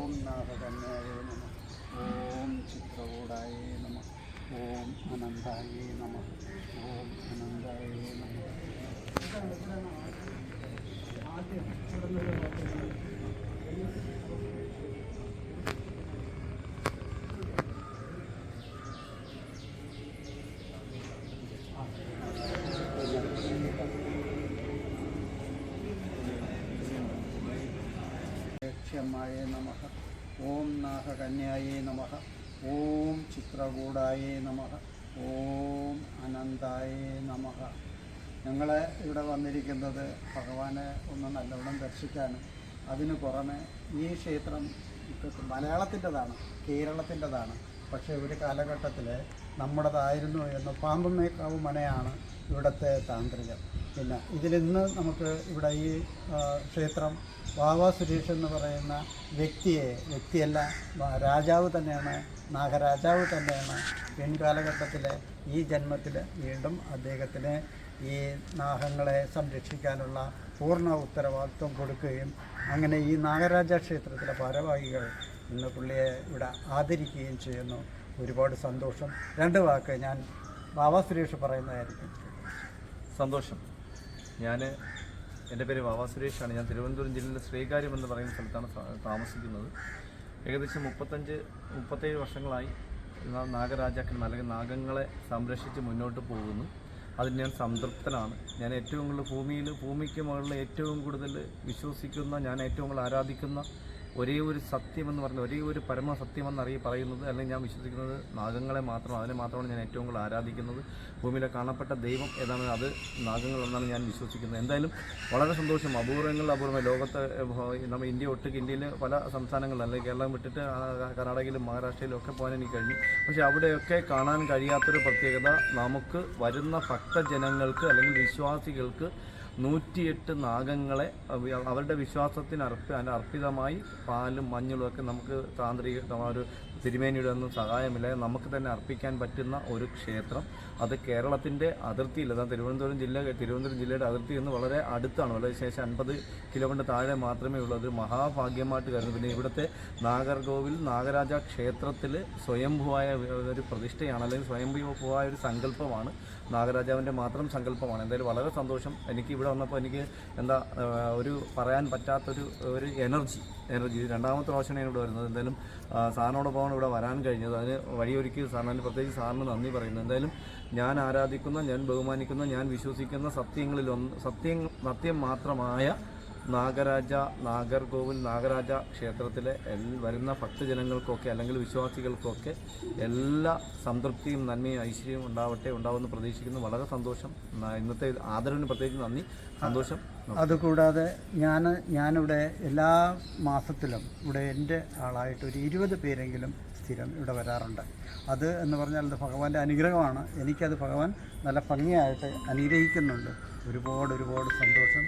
ഓം നാഗകന്യായേ നമഃ. ഓം ചിത്രകൂടായേ നമഃ. ഓം അനന്തായേ നമഃ. ഓം അനന്തായേ നമഃ. ആദ്യം ക്ഷമായേ നമഃ. ഓം നാഗകന്യായേ നമഃ. ഓം ചിത്രകൂടായേ നമഃ. ഓം അനന്തായേ നമഃ. ഞങ്ങൾ ഇവിടെ വന്നിരിക്കുന്നത് ഭഗവാനെ ഒന്ന് നല്ലവണ്ണം ദർശിക്കാനും അതിനു പുറമെ ഈ ക്ഷേത്രം മലയാളത്തിൻ്റെതാണ്, കേരളത്തിൻ്റെതാണ്. പക്ഷേ ഒരു കാലഘട്ടത്തിൽ നമ്മുടേതായിരുന്നു എന്ന് പാമ്പുമേക്കാവ് മനയാണ് ഇവിടുത്തെ താന്ത്രികം. പിന്നെ ഇതിലിന്ന് നമുക്ക് ഇവിടെ ഈ ക്ഷേത്രം വാവ സുരേഷ് എന്ന് പറയുന്ന വ്യക്തിയല്ല, രാജാവ് തന്നെയാണ്, നാഗരാജാവ് തന്നെയാണ്. പിൻകാലഘട്ടത്തിലെ ഈ ജന്മത്തിൽ വീണ്ടും അദ്ദേഹത്തിന് ഈ നാഗങ്ങളെ സംരക്ഷിക്കാനുള്ള പൂർണ്ണ ഉത്തരവാദിത്വം കൊടുക്കുകയും അങ്ങനെ ഈ നാഗരാജ ക്ഷേത്രത്തിലെ ഭാരവാഹികൾ ഇന്ന് പുള്ളിയെ ഇവിടെ ആദരിക്കുകയും ചെയ്യുന്നു. ഒരുപാട് സന്തോഷം. രണ്ട് വാക്ക് ഞാൻ വാവ സുരേഷ് പറയുന്നതായിരിക്കും. സന്തോഷം. എൻ്റെ പേര് വാവ സുരേഷാണ്. ഞാൻ തിരുവനന്തപുരം ജില്ലയിലെ ശ്രീകാര്യം എന്ന് പറയുന്ന സ്ഥലത്താണ് താമസിക്കുന്നത്. ഏകദേശം 37 വർഷങ്ങളായി നാഗരാജാക്കന്മാർ അല്ലെങ്കിൽ നാഗങ്ങളെ സംരക്ഷിച്ച് മുന്നോട്ട് പോകുന്നു. അതിൽ ഞാൻ സംതൃപ്തനാണ്. ഞാൻ ഏറ്റവും കൂടുതൽ ഭൂമിക്ക് മുകളിൽ ഏറ്റവും കൂടുതൽ വിശ്വസിക്കുന്ന, ഞാൻ ഏറ്റവും കൂടുതൽ ആരാധിക്കുന്ന ഒരേ ഒരു സത്യമെന്ന് പറഞ്ഞ ഒരേ ഒരു പരമസത്യമെന്ന് പറയുന്നത് അല്ലെങ്കിൽ ഞാൻ വിശ്വസിക്കുന്നത് നാഗങ്ങളെ മാത്രമാണ്. അതിനെ മാത്രമാണ് ഞാൻ ഏറ്റവും കൂടുതൽ ആരാധിക്കുന്നത്. ഭൂമിയിലെ കാണപ്പെട്ട ദൈവം ഏതാണ് അത് നാഗങ്ങളെന്നാണ് ഞാൻ വിശ്വസിക്കുന്നത്. എന്തായാലും വളരെ സന്തോഷം. അപൂർവമായി ലോകത്ത് നമ്മൾ ഇന്ത്യയിൽ പല സംസ്ഥാനങ്ങളിൽ അല്ലെങ്കിൽ കേരളം വിട്ടിട്ട് കർണാടകയിലും മഹാരാഷ്ട്രയിലും ഒക്കെ പോകാൻ എനിക്ക് കഴിഞ്ഞു. പക്ഷേ അവിടെയൊക്കെ കാണാൻ കഴിയാത്തൊരു പ്രത്യേകത, നമുക്ക് വരുന്ന ഭക്തജനങ്ങൾക്ക് അല്ലെങ്കിൽ വിശ്വാസികൾക്ക് 108 നാഗങ്ങളെ അവരുടെ വിശ്വാസത്തിന് അർപ്പിതമായി പാലും മഞ്ഞളും ഒക്കെ നമുക്ക് ഒരു തിരുമേനിയുടെ ഒന്നും സഹായമില്ല, നമുക്ക് തന്നെ അർപ്പിക്കാൻ പറ്റുന്ന ഒരു ക്ഷേത്രം. അത് കേരളത്തിൻ്റെ അതിർത്തിയിൽ, അതായത് തിരുവനന്തപുരം ജില്ലയുടെ അതിർത്തി നിന്ന് വളരെ അടുത്താണ്. വളരെ ശേഷം 50 കിലോമീറ്റർ താഴെ മാത്രമേ ഉള്ളൂ. അത് മഹാഭാഗ്യമായിട്ട് കരുതുന്നു. പിന്നെ ഇവിടുത്തെ നാഗർകോവിൽ നാഗരാജ ക്ഷേത്രത്തിൽ സ്വയംഭൂവായ ഒരു പ്രതിഷ്ഠയാണ്, അല്ലെങ്കിൽ സ്വയംഭൂവായ ഒരു സങ്കല്പമാണ്, നാഗരാജാവിൻ്റെ മാത്രം സങ്കല്പമാണ്. എന്തായാലും വളരെ സന്തോഷം. എനിക്ക് ഇവിടെ വന്നപ്പോൾ എനിക്ക് ഒരു പറയാൻ പറ്റാത്തൊരു എനർജി. രണ്ടാമത്തെ പ്രാവശ്യമാണ് ഞാൻ ഇവിടെ വരുന്നത്. എന്തായാലും സാറിനോടൊപ്പമാണ് ഇവിടെ വരാൻ കഴിഞ്ഞത്. അതിന് വഴിയൊരുക്കി സാറിന് പ്രത്യേകിച്ച് സാറിന് നന്ദി പറയുന്നു. എന്തായാലും ഞാൻ ആരാധിക്കുന്ന, ഞാൻ ബഹുമാനിക്കുന്ന, ഞാൻ വിശ്വസിക്കുന്ന സത്യം മാത്രമായ നാഗർകോവിൽ നാഗരാജ ക്ഷേത്രത്തിലെ വരുന്ന ഭക്തജനങ്ങൾക്കൊക്കെ അല്ലെങ്കിൽ വിശ്വാസികൾക്കൊക്കെ എല്ലാ സംതൃപ്തിയും നന്മയും ഐശ്വര്യവും ഉണ്ടാവുമെന്ന് പ്രതീക്ഷിക്കുന്നു. വളരെ സന്തോഷം. ഇന്നത്തെ ആദരവിന് പ്രത്യേകിച്ച് നന്ദി, സന്തോഷം. അതുകൂടാതെ ഞാനിവിടെ എല്ലാ മാസത്തിലും ഇവിടെ എൻ്റെ ആളായിട്ട് ഒരു 20 പേരെങ്കിലും സ്ഥിരം ഇവിടെ വരാറുണ്ട്. അത് എന്ന് പറഞ്ഞാൽ അത് ഭഗവാന്റെ അനുഗ്രഹമാണ്. എനിക്കത് ഭഗവാൻ നല്ല ഭംഗിയായിട്ട് അനുഗ്രഹിക്കുന്നുണ്ട്. ഒരുപാട് സന്തോഷം.